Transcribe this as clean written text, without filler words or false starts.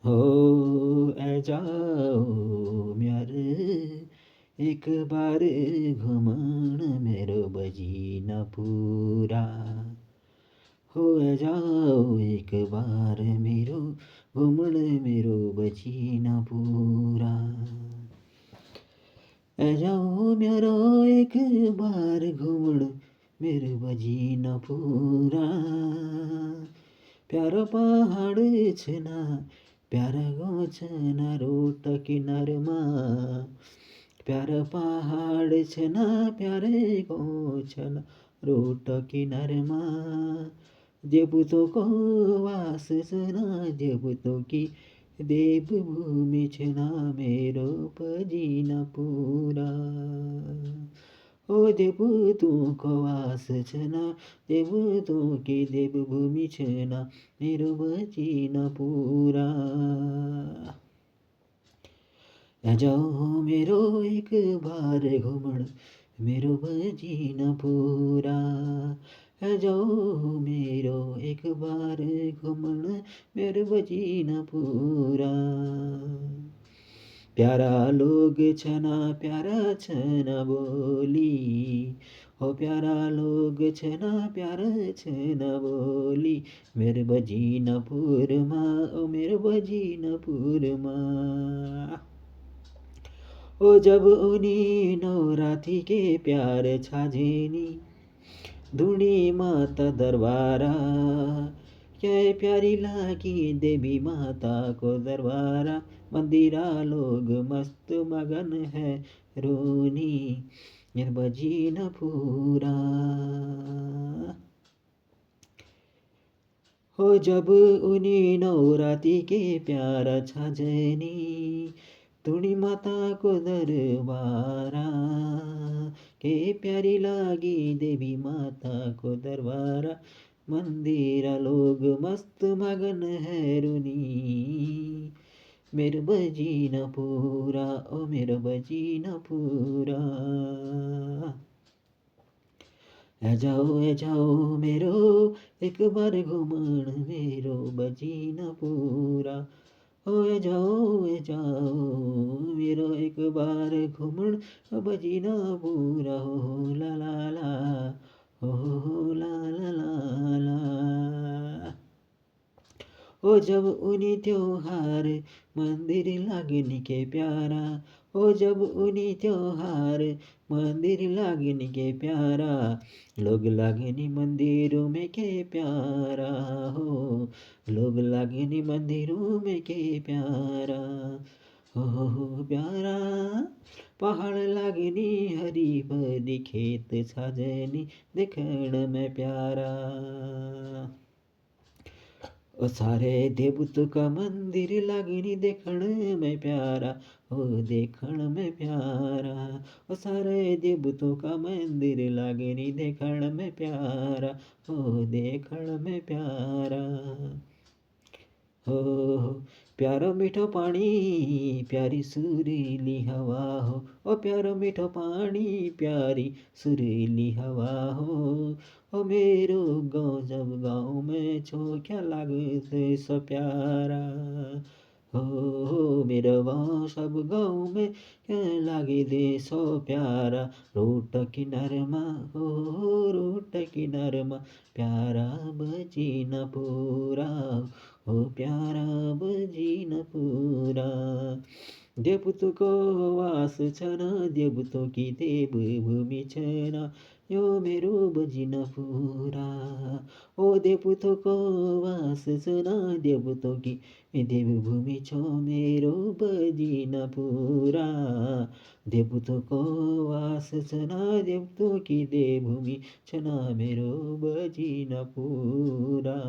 हो जाओ म्यार एक बार घुमण मेरो बजी पूरा हो जाओ एक बार मेरो घुमण मेरो बजी पूरा जाओ मेरो एक बार घुमण मेरो बजी पूरा प्यारो पहाड छ ना प्यारा गाउँ छ ना रोड किनारमा प्यारो पहाड छ ना प्यारै गाउँ छ ना रोड किनारमा देवतोको वास छ ना देवतोकी देवभूमि छ ना मेरो पजिना पुरा ओ देवतोको वास छ ना देवतोकी देवभूमि छ ना मेरो बजिना पुरा जाओ मेरो एक बार घुमण मेरो बजिना पुरा जाओ मेरो एक बार घुमण मेरो बजिना पुरा प्यारा लोग छना प्यारा छना बोली हो प्यारा लोग छना प्यारा छना बोली मेरो बजिना पुरमा ओ मेरो बजिना पुरमा ओ जब उनी नौराथी के प्यार छाजेनी धुनी माता दरबारा क्या प्यारी लागी देवी माता को दरबारा मंदिरा लोग मस्त मगन है रोनी बजी न पूरा हो जब उनी नौराती के प्यारा छाजनी धुनी माता को दरबारा के प्यारी लागी देवी माता को दरबारा मंदिरा लोग मस्त मगन है रुनी मेरो बजी न पूरा ओ मेरो बजी न पूरा जाओ मेरो एक बार घुमण मेरो बजी न पूरा हो जाओ मेरो एक बार घुमण बजी न पूरा हो ला ला ला हो ला ला ला ला ओ जब उनी त्योहार मंदिर लागनी के प्यारा ओ जब उनी त्योहार मंदिर लागनी के प्यारा लोग लागनी मंदिरों में के प्यारा हो लोग लागनी मंदिरों में के प्यारा हो प्यारा पहाड़ लागनी हरी भरी खेत छाजनी देखण में प्यारा ओ सारे देवतों का मंदिर लागनी देखण में प्यारा हो देखण में प्यारा ओ सारे देवतों का मंदिर लागनी देखण में प्यारा हो देखण में प्यारा हो प्यारो मीठो पानी प्यारी सुरीली हवा हो ओ प्यारो मीठो पानी प्यारी सुरीली हवा हो ओ मेरो गाँव जब गाँव में छो क्या लागते सो प्यारा हो मेरो गाँव सब गाँव में क्या लागे दे सो प्यारा रोड किनारमा हो रोड किनारमा प्यारा बजी न पूरा हो प्यारा बजी न पूरा देवतोको वास छ न देवतों की देवभूमि छ न यो मेरो बजी न पूरा ओ देवतोको वास छ न देवतों की देवभूमि छ मेरो बजी न पूरा देवतोको वास छ न देवतों की देवभूमि छ न मेरो बजी न पूरा।